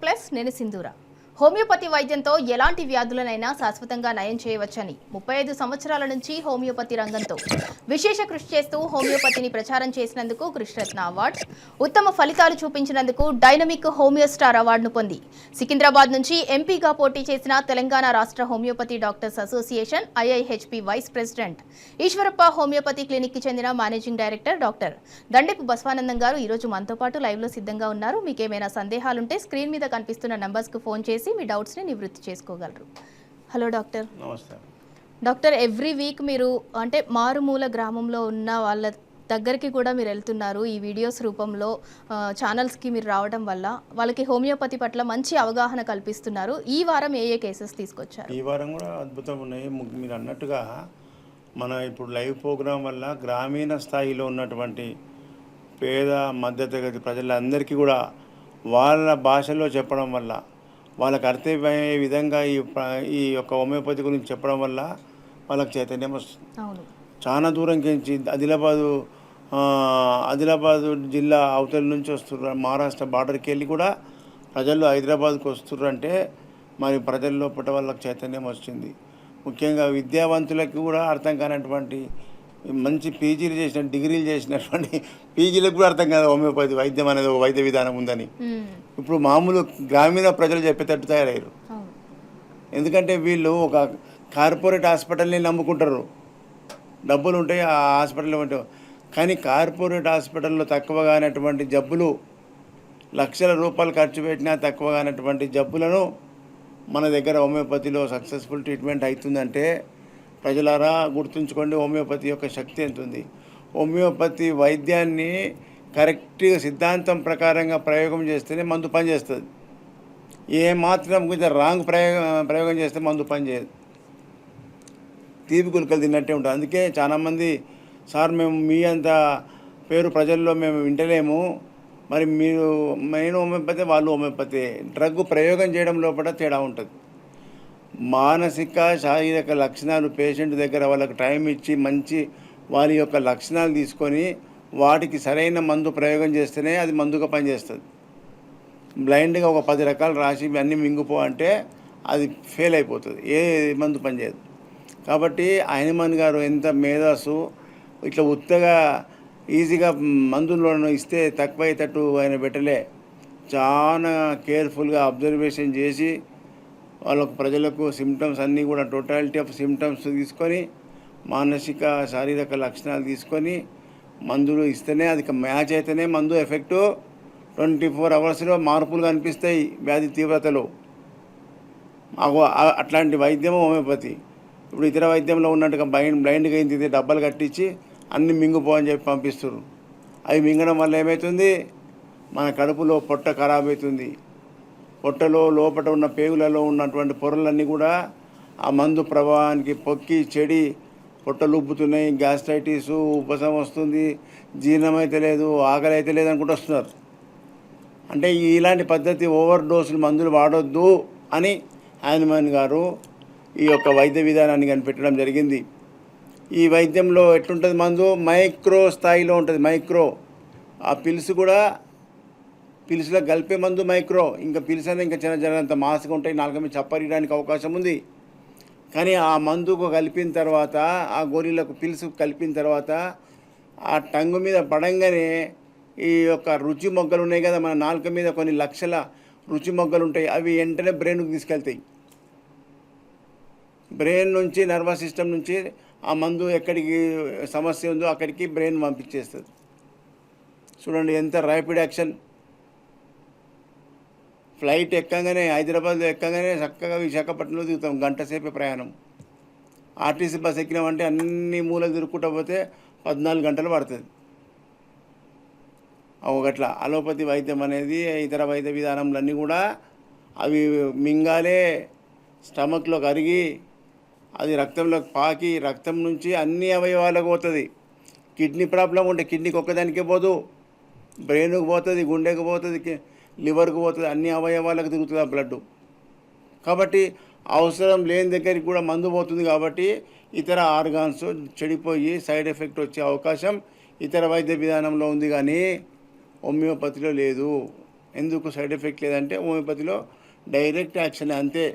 Plus నేను సింధూర. Homeopathy వైద్యంతో ఎలాంటి వ్యాధులనైనా శాశ్వతంగా నయం చేయవచ్చని 35 సంవత్సరాల నుంచి హోమియోపతి రంగంతో విశేష కృషి చేస్తూ హోమియోపతిని ప్రచారం చేసినందుకు కృష్ణరత్న అవార్డు, ఉత్తమ ఫలితాలు చూపించినందుకు డైనమిక్ హోమియో స్టార్ అవార్డును పొంది సికింద్రాబాద్ నుంచి ఎంపీగా పోటీ చేసిన తెలంగాణ రాష్ట్ర homeopathy doctors association IIHP vice president Eshwarappa homeopathy clinic కి చెందిన managing director doctor Dandepu Basavanandam garu ఈ రోజు మనతో పాటు లైవ్ లో సిద్ధంగా ఉన్నారు. మీకు ఏమైనా సందేహాలుంటే స్క్రీన్ మీద కనిపిస్తున్న నంబర్స్ కు ఫోన్ చేసి మీ డౌట్స్ ని నివృత్తి చేసుకోగలరు. Hello doctor. నమస్తే డాక్టర్, ఎవ్రీ వీక్ మీరు అంటే మారుమూల గ్రామంలో ఉన్న వాళ్ళ దగ్గరికి కూడా మీరు వెళ్తున్నారు. ఈ వీడియోస్ రూపంలో ఛానల్స్కి మీరు రావడం వల్ల వాళ్ళకి హోమియోపతి పట్ల మంచి అవగాహన కల్పిస్తున్నారు. ఈ వారం ఏ కేసెస్ తీసుకొచ్చారు? ఈ వారం కూడా అద్భుతంగా ఉన్నాయి. మీరు అన్నట్టుగా మన ఇప్పుడు లైవ్ ప్రోగ్రాం వల్ల గ్రామీణ స్థాయిలో ఉన్నటువంటి పేద మధ్యతరగతి ప్రజలందరికీ కూడా వాళ్ళ భాషలో చెప్పడం వల్ల, వాళ్ళకి అర్థమయ్యే విధంగా ఈ యొక్క హోమియోపతి గురించి చెప్పడం వల్ల వాళ్ళకి చైతన్యం వస్తుంది. చాలా దూరంకి ఆదిలాబాదు జిల్లా అవతల నుంచి వస్తున్నారు, మహారాష్ట్ర బార్డర్కి వెళ్ళి కూడా ప్రజలు హైదరాబాద్కి వస్తున్నారు. అంటే మరి ప్రజల్లో పుట్ట వాళ్ళకి చైతన్యం వచ్చింది. ముఖ్యంగా విద్యావంతులకు కూడా అర్థం కానటువంటి మంచి పీజీలు చేసిన డిగ్రీలు చేసినటువంటి పీజీలకు కూడా అర్థం కాదు హోమియోపతి వైద్యం అనేది ఒక వైద్య విధానం ఉందని. ఇప్పుడు మామూలు గ్రామీణ ప్రజలు చెప్పేటట్టు తయారయ్యారు. ఎందుకంటే వీళ్ళు ఒక కార్పొరేట్ హాస్పిటల్ని నమ్ముకుంటారు, డబ్బులు ఉంటాయి ఆ హాస్పిటల్లో ఉంటాయి. కానీ కార్పొరేట్ హాస్పిటల్లో తక్కువగానటువంటి జబ్బులు, లక్షల రూపాయలు ఖర్చు పెట్టినా తక్కువగానటువంటి జబ్బులను మన దగ్గర హోమియోపతిలో సక్సెస్ఫుల్ ట్రీట్మెంట్ అవుతుందంటే ప్రజలారా గుర్తుంచుకోండి హోమియోపతి యొక్క శక్తి ఎంత ఉంది. హోమియోపతి వైద్యాన్ని కరెక్ట్గా సిద్ధాంతం ప్రకారంగా ప్రయోగం చేస్తేనే మందు పనిచేస్తుంది. ఏమాత్రం కొంచెం రాంగ్ ప్రయోగం చేస్తే మందు పనిచేయదు, తీపి గుల్కలు తిన్నట్టే ఉంటుంది. అందుకే చాలామంది సార్ మేము మీ అంత పేరు ప్రజల్లో మేము వింటలేము, మరి మీరు నేను హోమియోపతి వాళ్ళు హోమియోపతి. డ్రగ్ ప్రయోగం చేయడం లోపల తేడా ఉంటుంది. మానసిక శారీరక లక్షణాలు పేషెంట్ దగ్గర వాళ్ళకి టైం ఇచ్చి మంచి వారి యొక్క లక్షణాలు తీసుకొని వాటికి సరైన మందు ప్రయోగం చేస్తేనే అది మందుగా పనిచేస్తుంది. బ్లైండ్గా ఒక 10 రకాలు రాసి అన్నీ మింగిపో అంటే అది ఫెయిల్ అయిపోతుంది, ఏ మందు పనిచేయదు. కాబట్టి హనుమాన్ గారు ఎంత మేధస్సు, ఇట్లా ఉత్తగా ఈజీగా మందులను ఇస్తే తక్కువ అయ్యేటట్టు ఆయన పెట్టలే. చాలా కేర్ఫుల్గా అబ్జర్వేషన్ చేసి వాళ్ళకు ప్రజలకు సిమ్టమ్స్ అన్నీ కూడా టోటాలిటీ ఆఫ్ సిమ్టమ్స్ తీసుకొని మానసిక శారీరక లక్షణాలు తీసుకొని మందులు ఇస్తేనే అది మ్యాచ్ అయితేనే మందు ఎఫెక్టు 24 అవర్స్లో మార్పులు కనిపిస్తాయి వ్యాధి తీవ్రతలో. అట్లాంటి వైద్యం హోమియోపతి. ఇప్పుడు ఇతర వైద్యంలో ఉన్నట్టుగా బ్లైండ్గా అయింది డబ్బాలు కట్టించి అన్ని మింగిపో అని చెప్పి పంపిస్తారు. అవి మింగడం వల్ల ఏమవుతుంది, మన కడుపులో పొట్ట ఖరాబ్ అవుతుంది. పొట్టలో లోపల ఉన్న పేగులలో ఉన్నటువంటి పొరలన్నీ కూడా ఆ మందు ప్రభావానికి పొక్కి చెడి పొట్టలు ఉబ్బుతున్నాయి, గ్యాస్ట్రైటిస్, ఉపశమనం వస్తుంది, జీర్ణం అయితే లేదు, ఆకలి అయితే లేదు అనుకుంటూ వస్తున్నారు. అంటే ఇలాంటి పద్ధతి ఓవర్ డోసులు మందులు వాడొద్దు అని హనుమాన్ గారు ఈ యొక్క వైద్య విధానాన్ని కనిపెట్టడం జరిగింది. ఈ వైద్యంలో ఎట్లుంటుంది, మందు మైక్రో స్థాయిలో ఉంటుంది. మైక్రో ఆ పిల్స్ కూడా పిలుసులో కలిపే మందు మైక్రో, ఇంకా పిలుసనే ఇంకా చిన్న మాస్గా ఉంటాయి, నాలుక మీద చప్పరియడానికి అవకాశం ఉంది. కానీ ఆ మందుకు కలిపిన తర్వాత, ఆ గోళీలకు పిలుసు కలిపిన తర్వాత ఆ టంగు మీద పడంగానే ఈ యొక్క రుచి మొగ్గలు ఉన్నాయి కదా, మన నాలుక మీద కొన్ని లక్షల రుచి మొగ్గలు ఉంటాయి, అవి వెంటనే బ్రెయిన్కి తీసుకెళ్తాయి. బ్రెయిన్ నుంచి నర్వస్ సిస్టమ్ నుంచి ఆ మందు ఎక్కడికి సమస్య ఉందో అక్కడికి బ్రెయిన్ పంపించేస్తుంది. చూడండి ఎంత ర్యాపిడ్ యాక్షన్. ఫ్లైట్ ఎక్కగానే హైదరాబాద్లో ఎక్కగానే చక్కగా విశాఖపట్నంలో దిగుతాం, గంట సేపే ప్రయాణం. ఆర్టీసీ బస్ ఎక్కినామంటే అన్ని మూలలు తిరుక్కుంటూ పోతే 14 గంటలు పడుతుంది. ఒకట్లా అలోపతి వైద్యం అనేది ఇతర వైద్య విధానంలన్నీ కూడా అవి మింగాలే, స్టమక్లోకి అరిగి అది రక్తంలోకి పాకి రక్తం నుంచి అన్ని అవయవాలకు పోతుంది. కిడ్నీ ప్రాబ్లం ఉంటే కిడ్నీకి ఒక్కదానికే పోదు, బ్రెయిన్కి పోతుంది, గుండెకి పోతుంది, లివర్కి పోతుంది, అన్ని అవయవాలకు తిరుగుతుంది ఆ బ్లడ్. కాబట్టి అవసరం లేని దగ్గరికి కూడా మందు పోతుంది. కాబట్టి ఇతర ఆర్గాన్స్ చెడిపోయి సైడ్ ఎఫెక్ట్ వచ్చే అవకాశం ఇతర వైద్య విధానంలో ఉంది, కానీ హోమియోపతిలో లేదు. ఎందుకు సైడ్ ఎఫెక్ట్ లేదంటే హోమియోపతిలో డైరెక్ట్ యాక్షన్ అంతే,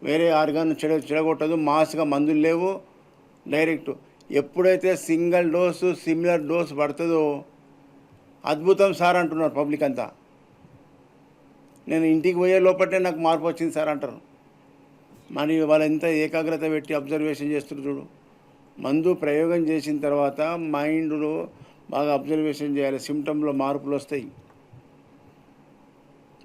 వేరే ఆర్గాన్ చెడగొట్టదు, మాస్గా మందులు లేవు, డైరెక్ట్. ఎప్పుడైతే సింగిల్ డోసు సిమిలర్ డోస్ పడుతుందో అద్భుతం సార్ అంటున్నారు పబ్లిక్ అంతా. నేను ఇంటికి పోయే లోపటే నాకు మార్పు వచ్చింది సార్ అంటారు. మరి వాళ్ళు ఎంత ఏకాగ్రత పెట్టి అబ్జర్వేషన్ చేస్తారు చూడు. మందు ప్రయోగం చేసిన తర్వాత మైండ్లో బాగా అబ్జర్వేషన్ చేయాలి, సిమ్టంలో మార్పులు వస్తాయి.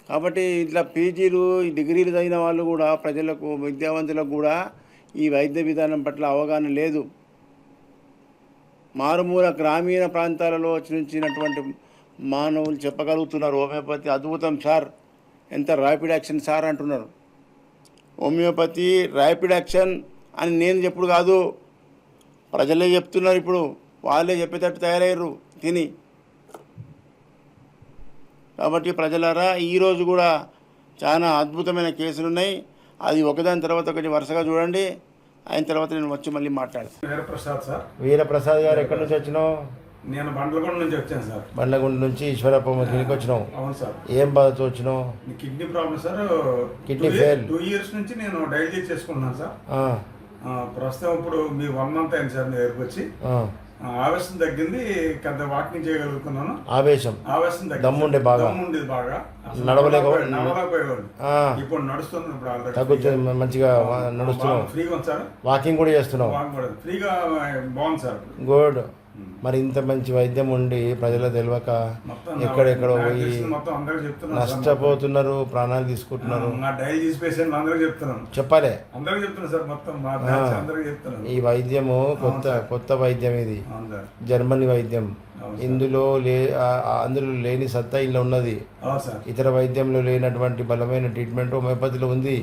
కాబట్టి ఇట్లా పీజీలు డిగ్రీలు చదివిన వాళ్ళు కూడా ప్రజలకు విద్యావంతులకు కూడా ఈ వైద్య విధానం పట్ల అవగాహన లేదు. మారుమూల గ్రామీణ ప్రాంతాలలో వచ్చినటువంటి మానవులు చెప్పగలుగుతున్నారు హోమియోపతి అద్భుతం సార్, ఎంత ర్యాపిడ్ యాక్షన్ సార్ అంటున్నారు. హోమియోపతి ర్యాపిడ్ యాక్షన్ అని నేను చెప్పుడు కాదు, ప్రజలే చెప్తున్నారు. ఇప్పుడు వాళ్ళే చెప్పేటట్టు తయారయ్యారు తిని. కాబట్టి ప్రజలారా ఈరోజు కూడా చాలా అద్భుతమైన కేసులు ఉన్నాయి. అది ఒకదాని తర్వాత ఒకటి వరుసగా చూడండి. అయిన తర్వాత నేను వచ్చి మళ్ళీ మాట్లాడతాను. వీరప్రసాద్ సార్. వీరప్రసాద్ గారు ఎక్కడి నుంచి వచ్చినావు? నేను బండ్లగొండ నుంచి వచ్చాను సార్. బండ్లగొండ నుంచి ఈశ్వరప్ప క్లినిక్ వచ్చినావు. అవును సార్. ఏం బాధతో వచ్చినావు? Kidney problem sir. Kidney fail. 2 years నుంచి నేను డయాలసిస్ చేసుకుంటున్నాను సార్. ప్రస్తుతం ఇప్పుడు మీ 1 month అయింది సార్ మీ దగ్గరకు వచ్చి. ఆవేశం తగ్గింది, కొంత వాకింగ్ చేయగలుగుతున్నాను. ఆవేశం తగ్గింది, దమ్ముండేది బాగా, నడవలేకపోయేవాడు. ఇప్పుడు నడుస్తుంది, ఇప్పుడు తగ్గుతుంది, మంచిగా నడుస్తున్నావు, ఫ్రీగా ఉంది సార్. వాకింగ్ కూడా చేస్తున్నావు, ఫ్రీగా బాగుంది సార్. గుడ్. మరి ఇంత మంచి వైద్యం ఉండి ప్రజలకు తెలియక ఎక్కడెక్కడో పోయి నష్టపోతున్నారు, ప్రాణాలు తీసుకుంటున్నారు. చెప్పాలి, ఈ వైద్యము కొత్త వైద్యం, ఇది జర్మనీ వైద్యం. అందులో లేని సత్తా ఇలా ఉన్నది. ఇతర వైద్యంలో లేనటువంటి బలమైన ట్రీట్మెంట్ హోమియోపతిలో ఉంది.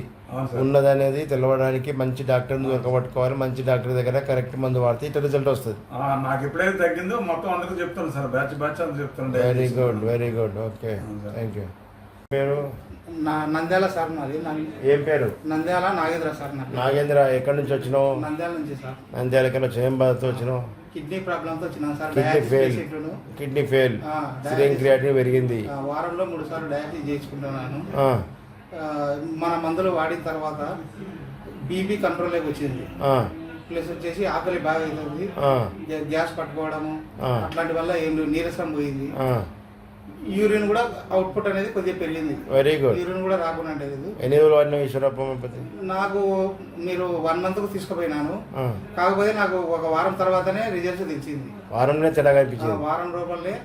ఉన్నదనేది తెలవడానికి మంచి డాక్టర్ని దొరకబట్టుకోవాలి. మంచి డాక్టర్ దగ్గర కరెక్ట్ మందు వాడితే ఇట్లా రిజల్ట్ వస్తుంది. నాకు ఎప్పుడైతే తగ్గిందో మొత్తం అందరికీ చెప్తాను సార్, బ్యాచ్ అందరూ చెప్తాను. Very good. Okay, thank you. పేరు? నంద్యాల సార్ నాది. ఏం పేరు? నంద్యాల నాగేంద్ర సార్. నాగేంద్ర, ఎక్కడి నుంచి వచ్చినావు? నంద్యాల నుంచి సార్. నంద్యాలకి వచ్చి ఏం బాధతో వచ్చినావు? కిడ్నీ ప్రాబ్లంతో వచ్చినాను sir. Kidney fail, serum creatinine పెరిగింది. వారంలో 3 సార్లు డయాలసిస్ చేసుకుంటున్నాను. మన మందులు వాడిన తర్వాత బీపీ కంట్రోల్లోకి వచ్చింది. ప్లస్ వచ్చేసి ఆకలి బాగా అవుతుంది, గ్యాస్ పట్టుకోవడము అట్లాంటి వల్ల ఏం నీరసం పోయింది. యూరిన్ కూడా అవుట్పుట్ అనేది కొద్దిగా పెరిగింది. Very good. యూరిన్ కూడా రాకుండా లేదు. ఎన్ని రోజులు వాడినావు ఈశ్వరప్ప హోమియోపతి? నాకు మీరు 1 month తీసుకుపోయినాను. కాకపోతే నాకు 1 వారం తర్వాతనే రిజల్ట్స్ తెచ్చింది. వారంలో తేడా కనిపించింది. వారం రూపాయలే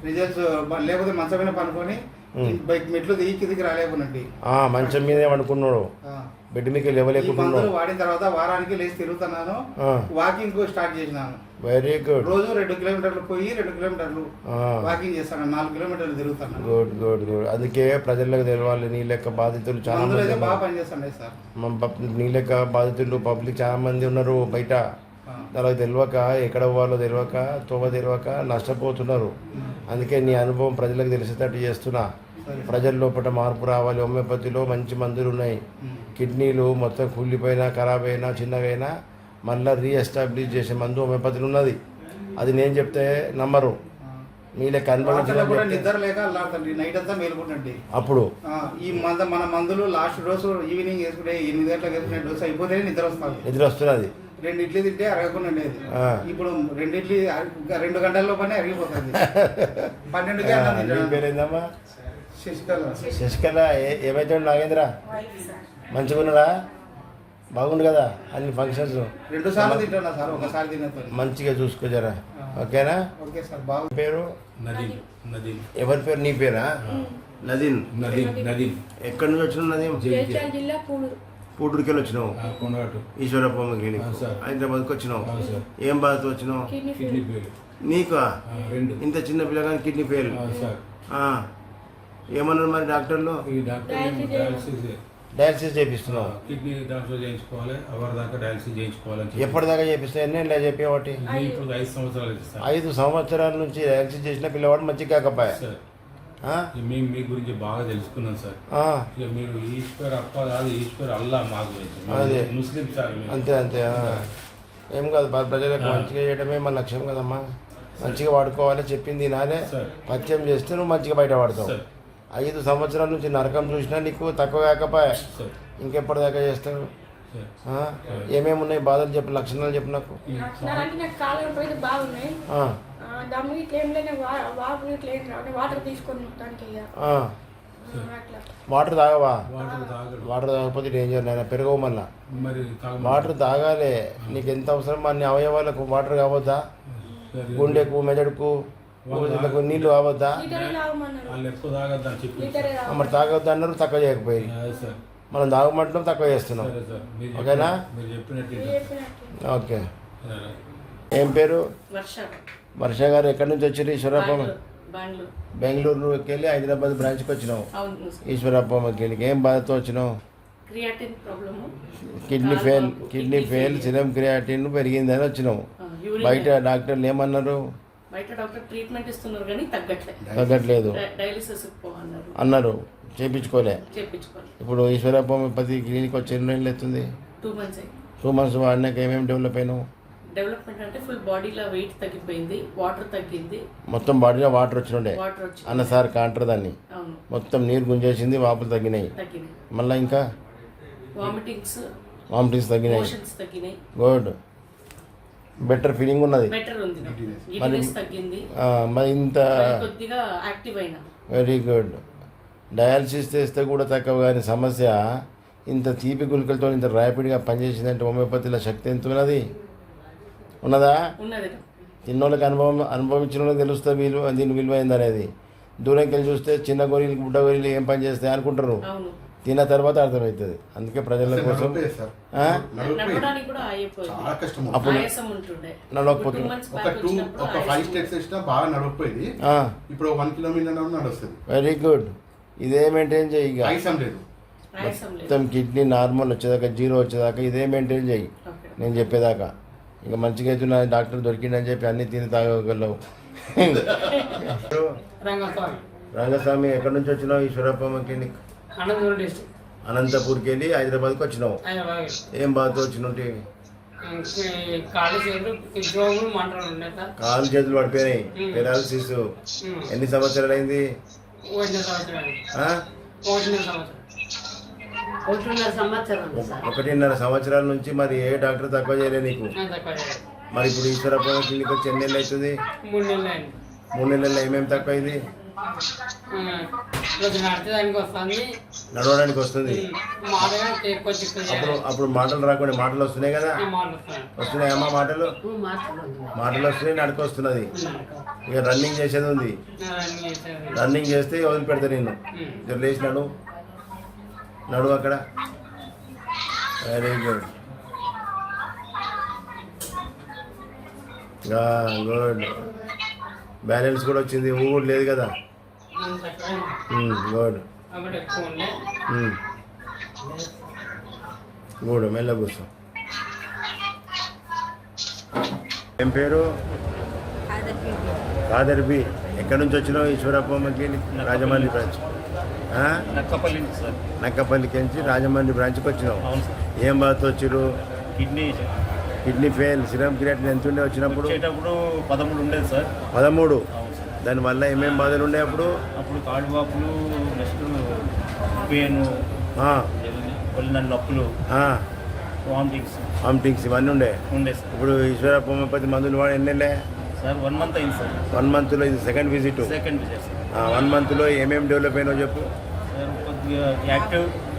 రిజల్ట్స్. లేకపోతే మంచం మీద పనుకొని మెట్లు దిగికి రాలేకునండి. మంచం మీదే అనుకున్నాడు, బెడ్ మీకు లేవలేకున్నాడు. వాడిన తర్వాత వారానికి లేచి తిరుగుతున్నాను, వాకింగ్ స్టార్ట్ చేసినాను. Very good. రోజు 2 kilometers పోయి 2 kilometers వాకింగ్ చేస్తాను, 4 kilometers తిరుగుతాను. Good good good. అందుకే ప్రజలకు తెలవాలి, నీ లెక్క బాధితులు చాలా మంది బాగా పనిచేస్తాను సార్. నీ లెక్క బాధితులు పబ్లిక్ చాలా మంది ఉన్నారు బయట. వాళ్ళకి తెలియక ఎక్కడ పోవాలో తెలియక తోవ తెలియక నష్టపోతున్నారు. అందుకే నీ అనుభవం ప్రజలకు తెలిసేటట్టు చేస్తున్నా. ప్రజల లోపల మార్పు రావాలి. హోమియోపతిలో మంచి మందులు ఉన్నాయి. కిడ్నీలు మొత్తం కూలిపోయినా, ఖరాబ్ అయినా, చిన్నగా అయినా మళ్ళీ రీఎస్టాబ్లిష్ చేసే మందు హోమియోపతిలో ఉన్నది. అది నేను చెప్తే నమ్మరు. మీ లెక్క అనుభవం నిద్ర లేక నైట్ అంతా మేలుకుంటండి. అప్పుడు ఈ మన మందులు లాస్ట్ డోసు ఈవినింగ్ వేసుకుంటే 8 గంటలకు వేసుకునే డోసు అయిపోతే నిద్ర వస్తున్నది. 2 ఇడ్లీ తింటే అరగకుండా ఉండేది. ఇప్పుడు 2 ఇడ్లీ 2 గంటల లోపలనే అరిగిపోతుంది. 12కి పేరేందమ్మా? శశికళ. ఏమైతే నాగేంద్ర మంచిగా ఉన్నాడా? బాగుండు కదా అన్ని ఫంక్షన్స్? 2 సార్లు తింటున్నా సార్, ఒకసారి తినతో. మంచిగా చూసుకో జరా, ఓకేనా? Okay sir. బాగు. పేరు? నదీం. ఎవరి పేరు? నీ పేరా? నదీం. ఎక్కడి నుంచి వచ్చినావు నదీం? పూటూరుకి వెళ్ళి వచ్చినావు. ఈశ్వరప్ప క్లినిక్ హైదరాబాద్కి వచ్చినావు. ఏం బాధతో వచ్చినావు? నీకు ఇంత చిన్న పిల్లగాని కిడ్నీ ఫెయిల్. ఏమన్నారు మరి డాక్టర్లు? డయాలసిస్ చేపిస్తున్నావు. కిడ్నీ ట్రాన్స్ఫర్ చేయించుకోవాలి, అవర్ దాకా డయాలసిస్ చేయించుకోవాలి. ఎప్పటిదాకా చేపిస్తా? ఎన్ని చెప్పేవాటి? 5 సంవత్సరాలు. 5 సంవత్సరాల నుంచి డయాలసిస్ చేసిన పిల్లవాడు మంచిగా కాకపోయా? మేము మీ గురించి బాగా తెలుసుకున్నాం సార్. ఇక మీరు ఈశ్వర్ అప్ప కాదు, ఈశ్వర్ అల్లా మా గురించి. అదే ముస్లిం సార్. అంతే. ఏం కాదు, ప్రజలకు మంచిగా చేయడమే మన లక్ష్యం కదమ్మా. మంచిగా వాడుకోవాలి, చెప్పింది నానే పథ్యం చేస్తే నువ్వు మంచిగా బయట వాడతావు. 5 సంవత్సరాల నుంచి నరకం చూసినా నీకు తక్కువ కాకపోయా, సార్ ఇంకెప్పటిదాకా చేస్తావు? సార్ ఏమేమి ఉన్నాయి బాధలు చెప్పు, లక్షణాలు చెప్పు నాకు. లక్షణాలంటే నాకు కాళ్ళు నొప్పులు బాగున్నాయి. ఆ, దమ్ము ఇట్లా ఏం లేని వాపు ఇట్లా ఏం రావు. వాటర్ తీసుకొని మొత్తానికి ఇక ఆ. అట్లా వాటర్ తాగవా? వాటర్ తాగడు. వాటర్ తాగకపోతే డేంజర్ నాయన, పెరగవు మళ్ళా. మరి వాటర్ తాగాలి, నీకు ఎంత అవసరం అన్ని అవయవాలకు వాటర్ కావద్దా? గుండెకు, మెదడుకు, ఊపిరితిత్తులకు నీళ్లు కావద్దా? లీటరే తాగమన్నారు. వాళ్ళు ఎక్కువ తాగద్దని చెప్పి లీటరే మరి తాగొద్దు అన్నారు, తక్కువ చేయకపోయి. సార్ మనం తాగమంటున్నాం, తక్కువ చేస్తున్నాం. సరే సార్ మీరు ఓకేనా? మీరు చెప్పినట్టు చెప్పినట్టు. ఓకే. సరే. ఏం పేరు? వర్ష వర్ష గారు ఎక్కడి నుంచి వచ్చారు? ఈశ్వరప్పమ్మ బెంగళూరు. బెంగళూరుకి వెళ్ళి హైదరాబాద్ బ్రాంచ్కి వచ్చినావు. అవును సార్. ఈశ్వరప్పమ్మకి వెళ్ళి ఏం బాధతో వచ్చినావు? Creatinine problem. Kidney fail, serum creatinine పెరిగిందని వచ్చినావు. బయట డాక్టర్లు ఏమన్నారు? బయట డాక్టర్ ట్రీట్మెంట్ ఇస్తున్నారు కానీ తగ్గట్లేదు డయాలిసిస్ పోవన్నారు. అన్నారు, చేయించుకోలే. చేయించుకోవాలి. ఇప్పుడు ఈశ్వరప్పమ్మపతి క్లినిక్ వచ్చి ఎన్ని నెలలు అవుతుంది? 2 months అయింది. 2 months వాడినాక ఏమేమి డెవలప్ అయినావు? డెవలప్మెంట్ అంటే ఫుల్ బాడీలో వెయిట్ తగ్గిపోయింది, వాటర్ తగ్గింది. మొత్తం బాడీలో వాటర్ వచ్చినుండే వాటర్ వచ్చి అన్నసారి కాంటర్ దాన్ని అవును మొత్తం నీరు గుంజేసింది, వాపులు తగ్గినాయి. తగ్గినాయి. మళ్ళీ ఇంకా వామిటింగ్స్ తగ్గినాయి. మోషన్స్ తగ్గినాయి. గుడ్, బెటర్ ఫీలింగ్ ఉన్నది. బెటర్ ఉంది. గిడ్నెస్ తగ్గింది. మరి ఇంత కొద్దిగా యాక్టివ్ అయినా. Very good. డయాలసిస్ చేస్తే కూడా తక్కువ కానీ సమస్య ఇంత తీపి గుళికలతో ఇంత ర్యాపిడ్గా పనిచేసిందంటే హోమియోపతిలో శక్తి ఎంత ఉన్నదా? ఉన్నది. చిన్నోళ్ళకి అనుభవించిన వాళ్ళకి తెలుస్తుంది విలువ, దీని విలువ ఏందనేది. దూరంకి వెళ్ళి చూస్తే చిన్న గొర్రెలు, బుడ్డ గొర్రెలు ఏం పని చేస్తాయి అనుకుంటారు, అవును. తిన్న తర్వాత అర్థమవుతుంది. అందుకే ప్రజల కోసం నడవడానికి కూడా అయిపోయింది. అప్పుడు ఆయాసం ఉంటుండే. నడవకపోతుంది. 2 months back వచ్చినప్పుడు ఒక 5 steps వేసినా బాగా నడవపోయింది. ఇప్పుడు 1 kilometer నడుస్తుంది. Very good. ఇదే మెయింటైన్ చేయి. ఇక ఆయాసం లేదు. ఆయాసం లేదు. మొత్తం కిడ్నీ నార్మల్ వచ్చేదాకా, 0 వచ్చేదాకా ఇదే మెయింటైన్ చేయి ఓకే. నేను చెప్పేదాకా. ఇక మంచిగా అవుతున్నా, డాక్టర్ దొరికిందని చెప్పి అన్ని తిని తాగగలవు. రంగస్వామి రంగస్వామి ఎక్కడి నుంచి వచ్చినావు? ఈశ్వరప్పమ్మ క్లినిక్ అనంతపురం డిస్ట్రిక్ట్ అనంతపూర్కి వెళ్ళి హైదరాబాద్కి వచ్చినావు. హైదరాబాద్. ఏం బాధతో వచ్చినట్టు? కాళ్ళు చేతులు జోగులు మంటలు ఉండే సార్. కాలు చేతులు పడిపోయినాయి, పెరాలసిస్. ఎన్ని సంవత్సరాలు అయింది? 1.5 సంవత్సరాలు. ఆ? 1.5 సంవత్సరం. 1.5 సంవత్సరం. 1.5 సంవత్సరాల నుంచి మరి ఏ డాక్టర్ తక్కువ చేయలే నీకు. తక్కువ చేయలేదు. మరి ఇప్పుడు ఈశ్వరప్పమ్మ క్లినిక్ వచ్చి ఎన్ని నెలలు అవుతుంది? 3 నెలలు అయింది. 3 నెలల్లో ఏమేమి తక్కువ అయింది? కొంచెం నడిచేదానికి వస్తుంది, నడవడానికి వస్తుంది. మాటగా కొంచెం అప్పుడు మాటలు రాకుండా మాటలు వస్తున్నాయి కదా? మాట్లాడుతున్నాను. వస్తున్నాయమ్మా మాటలు? మాటలు వస్తున్నాయి, నడక వస్తున్నది. ఇక రన్నింగ్ చేసేది ఉంది. రన్నింగ్ చేస్తే వదిలిపెడతా నేను. జర లేచి నడు అక్కడ. Very good, good. బ్యాలెన్స్ కూడా వచ్చింది, ఊ కూడా లేదు కదా? గుడ్ అప్పుడు ఎక్కువ ఉండే. గుడ్, మెల్ల కూర్చో. ఏం పేరు? కాదర్ బి. ఎక్కడి నుంచి వచ్చినావు? Eswarappamma clinic Rajahmundry branch. నక్కపల్లికి నుంచి రాజమండ్రి బ్రాంచ్కి వచ్చినావు. ఏం బాధతో వచ్చిరు? కిడ్నీ ఫెయిల్, సిరం క్రియాటిన్ ఎంత ఉండే వచ్చినప్పుడు? 13 ఉండేది సార్. 13. దానివల్ల ఏమేమి బాధలు ఉండే అప్పుడు? కాళ్ళు వాపులు, నెక్స్ట్ పెయిన్, ఒళ్ళ నొప్పులు, వామిటింగ్స్ ఇవన్నీ ఉండే సార్. ఇప్పుడు ఈశ్వరప్ప హోమియోపతి మందులు వాడు ఎన్ని నెలలే? సార్ 1 month అయింది సార్. 1 monthలో ఇది second visit. Second visit sir. 1 monthలో ఏమేమి డెవలప్ అయినావు చెప్పు. సార్ కొద్దిగా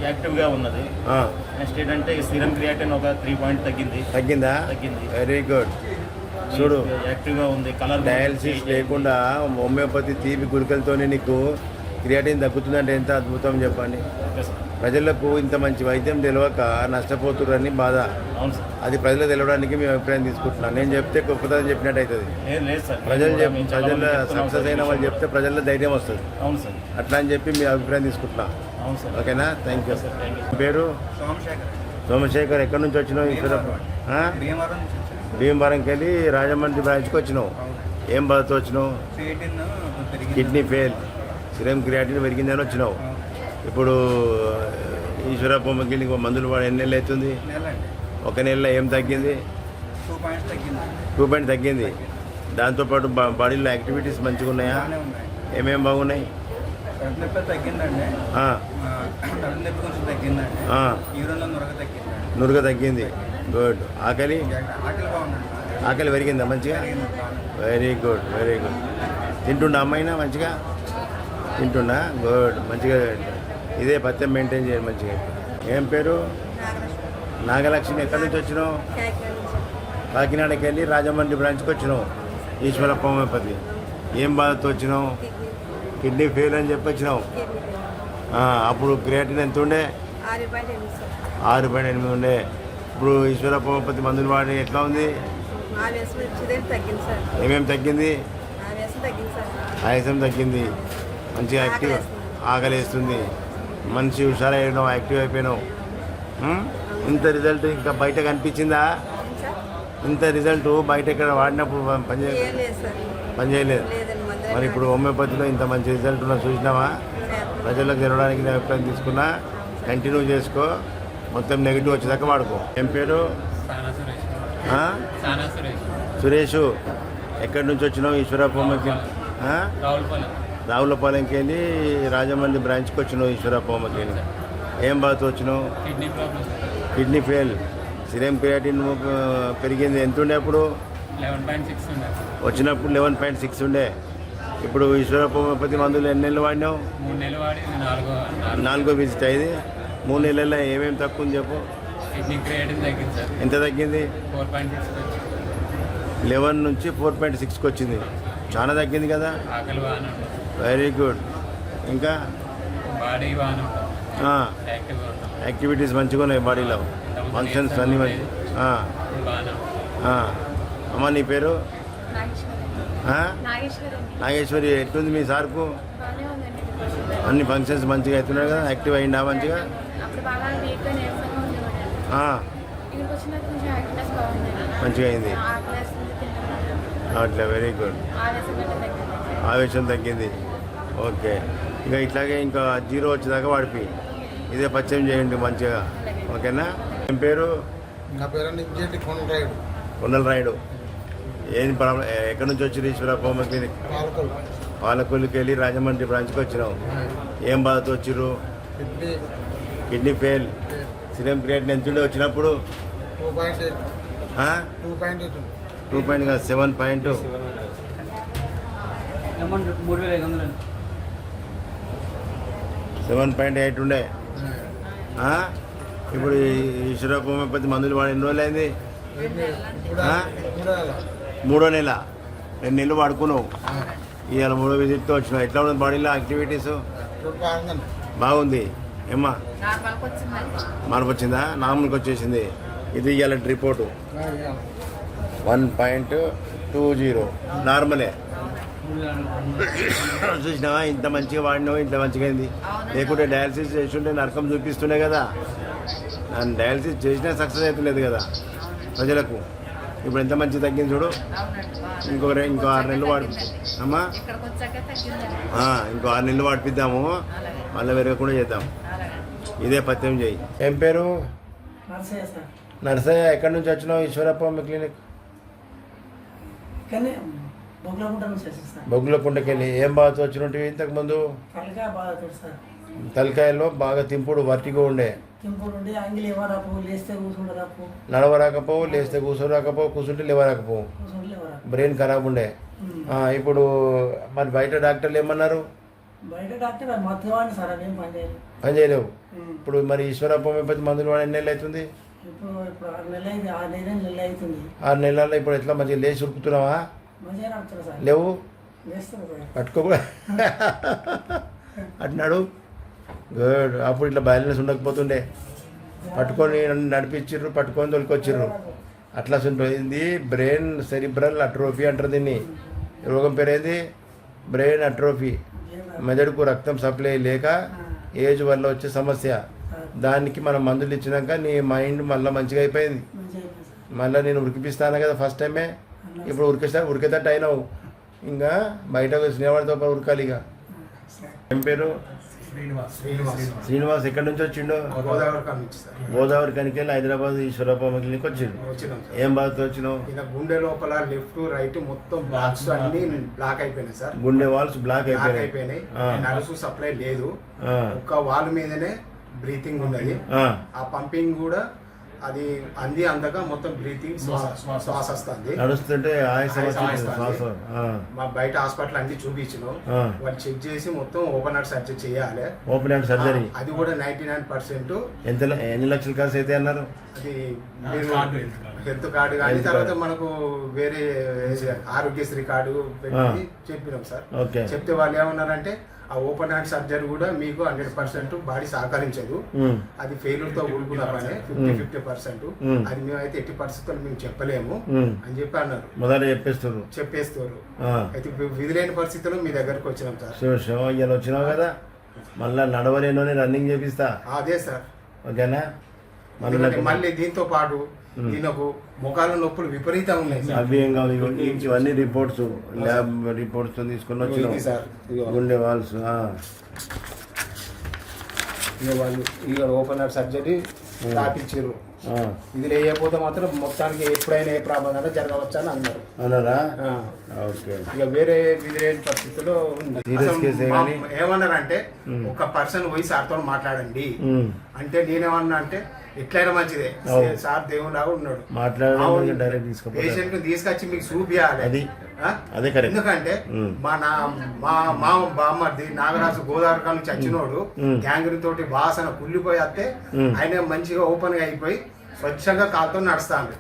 యాక్టివ్గా ఉన్నది. నెక్స్ట్ ఏంటంటే సిరం క్రియాటిన్ ఒక 3 point తగ్గింది. తగ్గిందా? Very good. చూడు, యాక్టివ్గా ఉంది. కలర్ డయాలసిస్ లేకుండా హోమియోపతి తీపి గుళికలతోనే నీకు క్రియాటిన్ తగ్గుతుందంటే ఎంత అద్భుతం చెప్పండి. ప్రజలకు ఇంత మంచి వైద్యం తెలియక నష్టపోతుర్రని బాధ. అవును సార్. అది ప్రజలు తెలవడానికి మేము అభిప్రాయం తీసుకుంటున్నాను. నేను చెప్తే గొప్పదని చెప్పినట్టు అవుతుంది. లేదు సార్. ప్రజల సక్సెస్ అయిన వాళ్ళు చెప్తే ప్రజల్లో ధైర్యం వస్తుంది. అవును సార్. అట్లా అని చెప్పి మీ అభిప్రాయం తీసుకుంటున్నా. అవును సార్. ఓకేనా? Thank you. Sir, thank you. పేరు? సోమశేఖర్. ఎక్కడి నుంచి వచ్చినావు? ఈశ్వరప్ప భీమవరంకి వెళ్ళి రాజమండ్రి బ్రాంచ్కి వచ్చినావు. ఏం బాధతో వచ్చినావు? కిడ్నీ ఫెయిల్, సిరం క్రియాటిన్ పెరిగిందని వచ్చినావు. ఇప్పుడు ఈశ్వరప్ప క్లినిక్ మందులు వాడు ఎన్ని నెలలు అవుతుంది? 1 నెలలో ఏం తగ్గింది? 2 పాయింట్ తగ్గింది. దాంతోపాటు బాడీలో యాక్టివిటీస్ మంచిగా ఉన్నాయా? ఏమేమి బాగున్నాయి? కడుపు నొప్పి తగ్గిందండి, ఆ, కడుపు నొప్పి కొంచెం తగ్గిందండి, ఆ, యూరిన్లో నురగ తగ్గిందండి, నురుగ తగ్గింది. గుడ్. ఆకలి ఆకలి బాగుందండి, ఆకలి పెరిగిందా మంచిగా? Very good, very good. తింటుండా అమ్మాయినా మంచిగా? తింటుండా? గుడ్, మంచిగా. ఇదే పథ్యం మెయింటైన్ చేయండి మంచిగా. ఏం పేరు? నాగలక్ష్మి. ఎక్కడి నుంచి వచ్చినావు? కాకినాడకి వెళ్ళి రాజమండ్రి బ్రాంచ్కి వచ్చినావు. ఈశ్వరప్ప హోమియోపతి. ఏం బాధతో వచ్చినావు? కిడ్నీ ఫెయిల్ అని చెప్పి వచ్చినావు. అప్పుడు క్రియాటిన్ ఎంత ఉండే? 6.8 ఉండే. ఇప్పుడు ఈశ్వరప్ప హోమియోపతి మందులు వాడి ఎట్లా ఉంది? ఏమేమి తగ్గింది? ఆయాసం తగ్గింది, మంచిగా యాక్టివ్, ఆకలేస్తుంది, మనిషి హుషారయ్యడం, యాక్టివ్ అయిపోయినావు. ఇంత రిజల్ట్ ఇంకా బయట కనిపించిందా? ఇంత రిజల్ట్ బయట ఎక్కడ వాడినప్పుడు పనిచేయలేదు. మరి ఇప్పుడు హోమియోపతిలో ఇంత మంచి రిజల్ట్ ఉన్నా చూసినావా? ప్రజలకు తెలవడానికి నేను అభిప్రాయం తీసుకున్నా. కంటిన్యూ చేసుకో, మొత్తం నెగిటివ్ వచ్చేదాకా వాడుకో. ఏం పేరు? ఆ? సురేష్. ఎక్కడి నుంచి వచ్చినావు? ఈశ్వరప్ప హోమియోపతి. రావులపాలెంకి వెళ్ళి రాజమండ్రి బ్రాంచ్కి వచ్చినావు ఈశ్వరప్ప హోమియోపతికి. ఏం బాధతో వచ్చినావు? Kidney fail. సిరం క్రియాటిన్ పెరిగింది. ఎంత ఉండే అప్పుడు? 11.6 ఉండే. వచ్చినప్పుడు 11.6 ఉండే. ఇప్పుడు ఈశ్వరప్ప హోమియోపతి మందులు ఎన్ని నెలలు వాడినావు? 3 నెలలు వాడి నాలుగో విజిట్ అయింది. 3 నెలల్లో ఏమేమి తక్కువ ఉంది చెప్పు? కిడ్నీ క్రియేటిన్ తగ్గింది సార్. ఎంత తగ్గింది? 4.6. 11 నుంచి 4.6కి వచ్చింది. చాలా తగ్గింది కదా. ఆకలి బాగానే ఉంటుంది, వెరీ గుడ్. ఇంకా బాడీ బాగానే ఉంటుంది, యాక్టివ్గా ఉంటాం, యాక్టివిటీస్ మంచిగా ఉన్నాయి బాడీలో, ఫంక్షన్స్ అన్నీ మంచి. బాగానే ఉంటుంది. అమ్మ నీ పేరు? నాగేశ్వరి. ఎట్లుంది మీ సార్కు? అన్ని ఫంక్షన్స్ మంచిగా అవుతున్నాయి కదా, యాక్టివ్ అయిందా మంచిగా? మంచిగా అయింది అట్లా. Very good. ఆవేశం తగ్గింది. ఓకే. ఇంకా ఇట్లాగే ఇంకా 0 వచ్చేదాకా వాడిపి ఇదే పచ్చయం చేయండి మంచిగా. ఓకేనా? ఏం పేరు? నా పేరు కొండలరాయుడు. ఏం ప్రాబ్లం? ఎక్కడి నుంచి వచ్చి ఈశ్వరప్ప హోమియోపతి? పాలకొల్లుకి వెళ్ళి రాజమండ్రి బ్రాంచ్కి వచ్చినావు. ఏం బాధతో వచ్చిర్రు? Kidney fail. సిరం క్రియేటిన్ ఎంత ఉండే వచ్చినప్పుడు? 2.7. 7.8 ఉండే. ఇప్పుడు ఈశ్వరప్ప హోమియోపతి మందులు వాడి ఎన్ని రోజులు అయింది? 3వ నెల. 2 నెలలు వాడుకున్నావు. ఇవాళ 3వ విజిట్తో వచ్చినావు. ఎట్లా ఉంది బాడీలో యాక్టివిటీస్? బాగుంది. ఏమ్మా మార్పు వచ్చిందా? నార్మల్కి వచ్చేసింది. ఇది ఇవాళ రిపోర్టు 1.20 నార్మలే. చూసినావా? ఇంత మంచిగా వాడినావు, ఇంత మంచిగా అయింది. లేకుంటే డయాలసిస్ చేస్తుంటే నరకం చూపిస్తుండే కదా. డయాలసిస్ చేసినా సక్సెస్ అవుతలేదు కదా ప్రజలకు. ఇప్పుడు ఎంత మంచి తగ్గింది చూడు. ఇంకో 6 నెలలు వాడి అమ్మా, ఇంకో 6 నెలలు వాడిపిద్దాము, మళ్ళీ పెరగకుండా చేద్దాం. ఇదే పథ్యం చేయి. ఏం పేరు? నర్సయ్య. ఎక్కడి నుంచి వచ్చినావు? ఈశ్వరప్ప హోమియో క్లినిక్ బొగ్గులకుంటకి వెళ్ళి. ఏం బాధతో వచ్చినట్టు ఇంతకుముందు? తలకాయలో బాగా తింపుడు, వర్టిగో ఉండే, నడవరాకపోవు, లేస్తే కూర్చోరాకపోవు, కూర్చుంటే లేవరాకపోవు, బ్రెయిన్ ఖరాబ్ ఉండే. ఇప్పుడు మరి బయట డాక్టర్లు ఏమన్నారు? పని చేయలేవు. ఇప్పుడు మరి ఈశ్వరప్ప హోమియోపతి మందులు వాడి ఎన్ని నెలలు అవుతుంది? 6 నెలల్లో. ఇప్పుడు ఎట్లా మంచిగా లేచి ఉరుకుతున్నావా? లేవు, పట్టుకోకూడదు అంటున్నాడు. గుడ్. అప్పుడు ఇట్లా బ్యాలెన్స్ ఉండకపోతుండే, పట్టుకొని నడిపించిర్రు, పట్టుకొని తొలికొచ్చిర్రు. అట్లా ఉంటుంది. బ్రెయిన్ సెరిబ్రల్ అట్రోఫీ అంటారు దీన్ని. రోగం పేరేంది? Brain atrophy. మెదడుకు రక్తం సప్లై లేక ఏజ్ వల్ల వచ్చే సమస్య. దానికి మనం మందులు ఇచ్చినాక నీ మైండ్ మళ్ళీ మంచిగా అయిపోయింది. మళ్ళీ నేను ఉరికిపిస్తాను కదా ఫస్ట్ టైమే. ఇప్పుడు ఉరికేటట్టు అయినావు. ఇంకా బయట నిలబడితో ఉరకాలి. ఇక ఏం పేరు? శ్రీనివాస్ ఎక్కడి నుంచి వచ్చిండు? గోదావరి కాడ నుంచి సార్ గోదావరి కనికి వెళ్ళి హైదరాబాద్ ఈశ్వరప్ప క్లినిక్ వచ్చిండు. వచ్చినాం సార్. ఏం బాధతో వచ్చినావు? ఇలా గుండె లోపల లెఫ్ట్ రైట్ మొత్తం బ్లాక్స్ అన్ని బ్లాక్ అయిపోయినాయి సార్. గుండె వాల్స్ బ్లాక్ బ్లాక్ అయిపోయినాయి. అయిపోయినాయి. నర్సు సప్లై లేదు. ఒక్క వాల్ మీదనే బ్రీతింగ్ ఉన్నది. ఆ పంపింగ్ కూడా అది అంది అందక మొత్తం బ్రీతింగ్ శ్వాస వస్తుంది. నడుస్తుంటే మా బయట హాస్పిటల్ అన్ని చూపించినాం. వాళ్ళు చెక్ చేసి మొత్తం ఓపెన్ హార్ట్ సర్జరీ చేయాలి. ఓపెన్ హార్ట్ సర్జరీ అది కూడా 99%. ఎన్ని లక్షలు ఖర్చు అయితే అన్నారు? అది మీరు హెల్త్ కార్డు కానీ తర్వాత మనకు వేరే ఆరోగ్యశ్రీ కార్డు పెట్టి చెప్పినాం సార్. చెప్తే వాళ్ళు ఏమన్నారంటే ఆ ఓపెన్ హార్ట్ సర్జరీ కూడా మీకు 100% బాడీ సహకరించదు, అది ఫెయిల్యూర్ తో కూడుకున్న పనే. 50% అది మేమైతే 80% మేము చెప్పలేము అని చెప్పి అన్నారు. మొదలు చెప్పేస్తారు. అయితే విధి లేని పరిస్థితుల్లో మీ దగ్గరకు వచ్చినాం సార్. ఇవాళ వచ్చినావు కదా, మళ్ళీ నడవలేనోని రన్నింగ్ చేపిస్తా. అదే సార్. ఓకేనా? మళ్ళీ దీంతో పాటు దీనికి ముఖాల నొప్పులు విపరీతంగా ఉన్నాయి. అవి ఏం కాదు, ఇవన్నీ రిపోర్ట్స్, ల్యాబ్ రిపోర్ట్స్ తీసుకుని వచ్చినాం సార్. గుండె వాల్స్ వాళ్ళు ఇక ఓపెన్ హార్ట్ సర్జరీ రాపించారు. ఇది లేకపోతే మాత్రం మొత్తానికి ఎప్పుడైనా ఏ ప్రాబ్లం జరగవచ్చు అని అన్నారా? ఇక వేరే విధిలేని పరిస్థితుల్లో ఏమన్నారంటే ఒక పర్సన్ పోయి సార్తో మాట్లాడండి అంటే నేనేమన్నా అంటే ఎట్లయినా మంచిదే సార్ దేవులాగా ఉన్నాడు, పేషెంట్ ని తీసుకొచ్చి మీకు చూపియాలి. ఎందుకంటే మా బామ్మర్ది నాగరాజు గోదావరి కాలం నుంచి వచ్చినోడు గ్యాంగ్రీన్ తోటి వాసన కుళ్ళిపోయి వస్తే ఆయన మంచిగా ఓపెన్ గా అయిపోయి స్వచ్ఛంగా కాలుతో నడుస్తాను.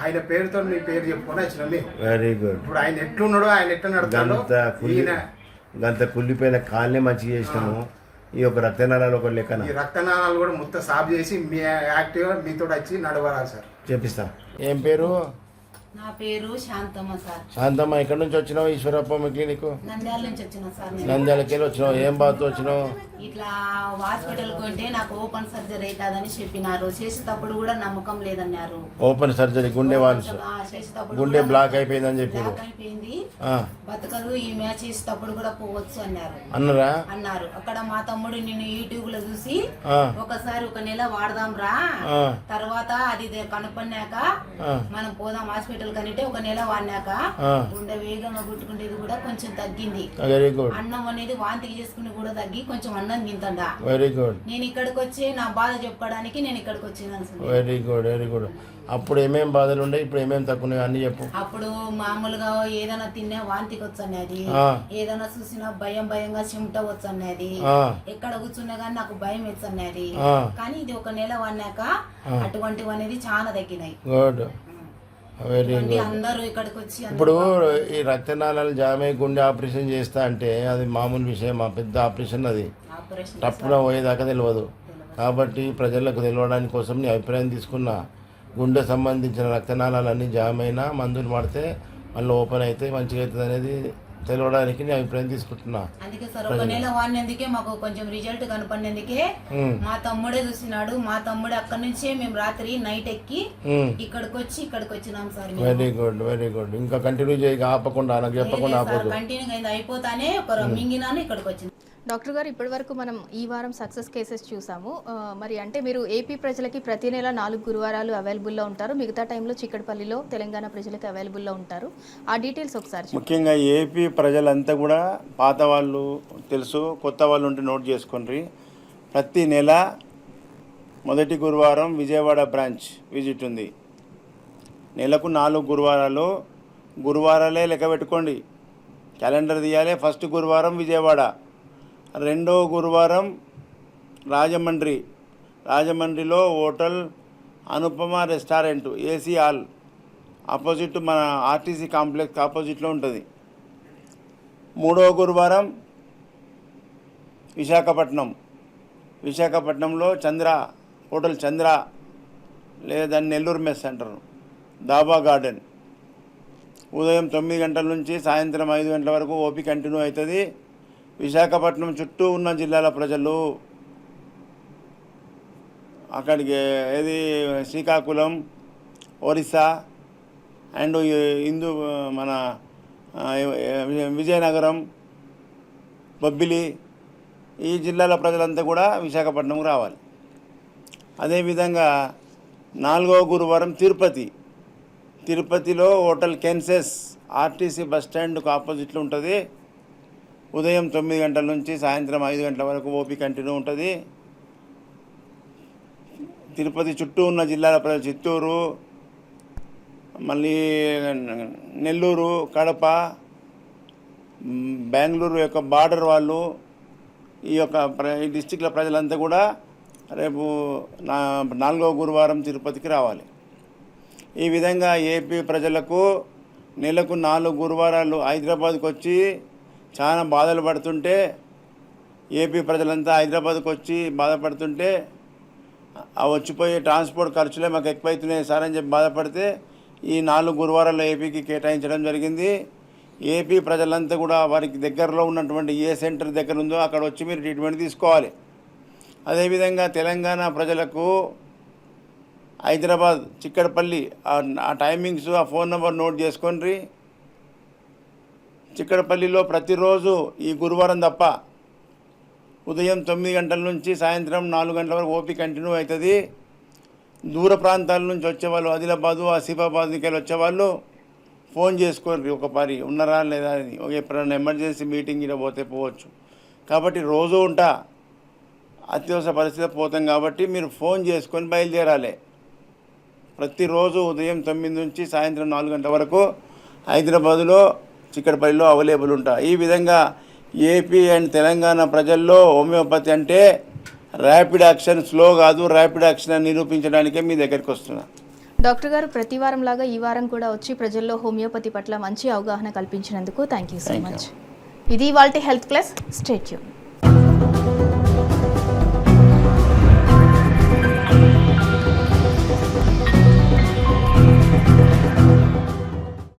ఆయన పేరుతో మీ పేరు చెప్పుకొని వచ్చినాం మేము. Very good. ఇప్పుడు ఆయన ఎట్లున్నాడో ఆయన ఎట్లా నడుస్తాడో గంత కుళ్ళిపోయిన కాళ్ళనే మంచిగా చేసినాము. ఈ ఒక రక్తనాళాలు ఒక లెక్కన ఈ రక్తనాళాలు కూడా మొత్తం సాఫ్ చేసి మీ యాక్టివ్ మీతో వచ్చి నడవరాలి సార్. చేపిస్తా. ఏం పేరు? నా పేరు శాంతమ్మ సార్. శాంతమ్మ, ఎక్కడి నుంచి వచ్చినావు? ఈశ్వరప్ప క్లినిక్ నంద్యాల నుంచి వచ్చినా సార్. నంద్యాలకి వెళ్ళి వచ్చినావు. ఏం బాధతో వచ్చినావు? ఇట్లా హాస్పిటల్ కొంటే నాకు ఓపెన్ సర్జరీ అవుతుందని చెప్పినారు. చేసేటప్పుడు కూడా నమ్మకం లేదన్నారు. ఓపెన్ సర్జరీ గుండె వాల్స్ గుండె బ్లాక్ అయిపోయిందని చెప్పారు. అయిపోయింది, బతకదు, ఈ మ్యాచ్ చేసేటప్పుడు కూడా పోవచ్చు అన్నారు. అక్కడ మా తమ్ముడు నిన్ను యూట్యూబ్ లో చూసి ఒకసారి 1 నెల వాడదాం రా, తర్వాత అది కనుపన్నాక మనం పోదాం హాస్పిటల్ కనిటే 1 నెల వాడినాక గుండె వేగంగా గుట్టుకుంటేది కూడా కొంచెం తగ్గింది. అన్నం అనేది వాంతికి చేసుకుని కూడా తగ్గి కొంచెం అన్నం తింటా. Very good. నేను ఇక్కడికి వచ్చి నా బాధ చెప్పుకోవడానికి నేను ఇక్కడికి వచ్చినాను. Very good, very good. అప్పుడు ఏమేమి బాధలు ఉండే, ఇప్పుడు ఏమేమి తక్కువ అన్ని చెప్పు. అప్పుడు మామూలుగా ఏదైనా తిన్నా వాంతికి వచ్చనేది, ఏదైనా చూసినా భయంగా చెమట వచ్చనేది, ఎక్కడ కూర్చున్నా కానీ నాకు భయం వచ్చనేది. కానీ ఇది 1 నెల వాడినాక అటువంటివి అనేది చాలా తగ్గినాయి. Good, very good. అందరూ ఇక్కడికి వచ్చి ఇప్పుడు ఈ రక్తనాళాలు జామ్ అయ్యి గుండె ఆపరేషన్ చేస్తా అంటే అది మామూలు విషయం, మా పెద్ద ఆపరేషన్. అది తప్పున పోయేదాకా తెలియదు. కాబట్టి ప్రజలకు తెలియడానికి కోసం నీ అభిప్రాయం తీసుకున్నా. గుండె సంబంధించిన రక్తనాళాలన్నీ జామ్ అయినా మందులు వాడితే మళ్ళీ ఓపెన్ అయితే మంచిగా అవుతుంది అనేది తెలియడానికి నీ అభిప్రాయం తీసుకుంటున్నా. అందుకే సార్ 1 నెల వాడినందుకే మాకు కొంచెం రిజల్ట్ కనపడినందుకే మా తమ్ముడే చూసినాడు. మా తమ్ముడే అక్కడి నుంచే మేము రాత్రి నైట్ ఎక్కి ఇక్కడికి వచ్చినాం sir. Very good, very good. ఇంకా కంటిన్యూ చేయి, ఆపకుండా నాకు చెప్పకుండా ఆపదు. కంటిన్యూ అయింది, అయిపోతానే ఒక మింగినాను ఇక్కడికి వచ్చింది. డాక్టర్ గారు, ఇప్పటి వరకు మనం ఈ వారం సక్సెస్ కేసెస్ చూసాము. మరి అంటే మీరు ఏపీ ప్రజలకి ప్రతి నెల 4 గురువారాలు అవైలబుల్లో ఉంటారు, మిగతా టైంలో చిక్కడపల్లిలో తెలంగాణ ప్రజలకు అవైలబుల్లో ఉంటారు. ఆ డీటెయిల్స్ ఒకసారి. ముఖ్యంగా ఏపీ ప్రజలంతా కూడా పాత వాళ్ళు తెలుసు, కొత్త వాళ్ళు ఉంటే నోట్ చేసుకోండి. ప్రతి నెల మొదటి గురువారం విజయవాడ బ్రాంచ్ విజిట్ ఉంది. నెలకు 4 గురువారాలు, గురువారాలే లెక్క పెట్టుకోండి, క్యాలెండర్ తీయాలి. ఫస్ట్ గురువారం విజయవాడ, 2వ గురువారం రాజమండ్రిలో hotel Anupama restaurant AC hall opposite మన ఆర్టీసీ కాంప్లెక్స్ ఆపోజిట్లో ఉంటుంది. 3వ గురువారం విశాఖపట్నంలో హోటల్ చంద్ర, లేదా దాన్ని నెల్లూరు మెస్ అంటారు, దాబా గార్డెన్. ఉదయం 9 గంటల నుంచి సాయంత్రం 5 గంటల వరకు ఓపీ కంటిన్యూ అవుతుంది. విశాఖపట్నం చుట్టూ ఉన్న జిల్లాల ప్రజలు అక్కడికి శ్రీకాకుళం, ఒరిస్సా అండ్ మన విజయనగరం, బొబ్బిలి ఈ జిల్లాల ప్రజలంతా కూడా విశాఖపట్నంకు రావాలి. అదేవిధంగా 4వ గురువారం తిరుపతిలో హోటల్ కెన్సెస్ ఆర్టీసీ బస్ స్టాండ్కు ఆపోజిట్లో ఉంటుంది. ఉదయం 9 గంటల నుంచి సాయంత్రం 5 గంటల వరకు ఓపీ కంటిన్యూ ఉంటుంది. తిరుపతి చుట్టూ ఉన్న జిల్లాల ప్రజలు చిత్తూరు, మళ్ళీ నెల్లూరు, కడప, బెంగళూరు యొక్క బార్డర్ వాళ్ళు, ఈ డిస్టిక్ల ప్రజలంతా కూడా రేపు 4వ గురువారం తిరుపతికి రావాలి. ఈ విధంగా ఏపీ ప్రజలకు నెలకు 4 గురువారాలు హైదరాబాద్కు వచ్చి చాలా బాధలు పడుతుంటే, ఏపీ ప్రజలంతా హైదరాబాద్కు వచ్చి బాధపడుతుంటే ఆ వచ్చిపోయే ట్రాన్స్పోర్ట్ ఖర్చులే మాకు ఎక్కువైతున్నాయి సార్ అని చెప్పి బాధపడితే ఈ 4 గురువారాలు ఏపీకి కేటాయించడం జరిగింది. ఏపీ ప్రజలంతా కూడా వారికి దగ్గరలో ఉన్నటువంటి ఏ సెంటర్ దగ్గర ఉందో అక్కడ వచ్చి మీరు ట్రీట్మెంట్ తీసుకోవాలి. అదేవిధంగా తెలంగాణ ప్రజలకు హైదరాబాద్ చిక్కడపల్లి ఆ టైమింగ్స్, ఆ ఫోన్ నెంబర్ నోట్ చేసుకోండి. చిక్కడపల్లిలో ప్రతిరోజు ఈ గురువారం తప్ప ఉదయం 9 గంటల నుంచి సాయంత్రం 4 గంటల వరకు ఓపీ కంటిన్యూ అవుతుంది. దూర ప్రాంతాల నుంచి వచ్చేవాళ్ళు, ఆదిలాబాదు, ఆసిఫాబాద్ నుంచి వచ్చేవాళ్ళు ఫోన్ చేసుకోండి, ఒక పరి ఉన్నారా లేదా అని. ఎప్పుడైనా ఎమర్జెన్సీ మీటింగ్ ఇలా పోవచ్చు కాబట్టి రోజు ఉంటా, అత్యవసర పరిస్థితి పోతాం కాబట్టి మీరు ఫోన్ చేసుకొని బయలుదేరాలి. ప్రతిరోజు ఉదయం 9 నుంచి సాయంత్రం 4 గంటల వరకు హైదరాబాదులో చిక్కడపల్లిలో అవైలబుల్ ఉంటా. ఈ విధంగా ఏపీ అండ్ తెలంగాణ ప్రజల్లో హోమియోపతి అంటే ర్యాపిడ్ యాక్షన్, స్లో కాదు, ర్యాపిడ్ యాక్షన్ అని నిరూపించడానికే మీ దగ్గరికి వస్తున్నా. డాక్టర్ గారు, ప్రతి వారం లాగా ఈ వారం కూడా వచ్చి ప్రజల్లో హోమియోపతి పట్ల మంచి అవగాహన కల్పించినందుకు థ్యాంక్ యూ సో మచ్. ఇది ఇవాల్టి హెల్త్ ప్లస్. Stay tune.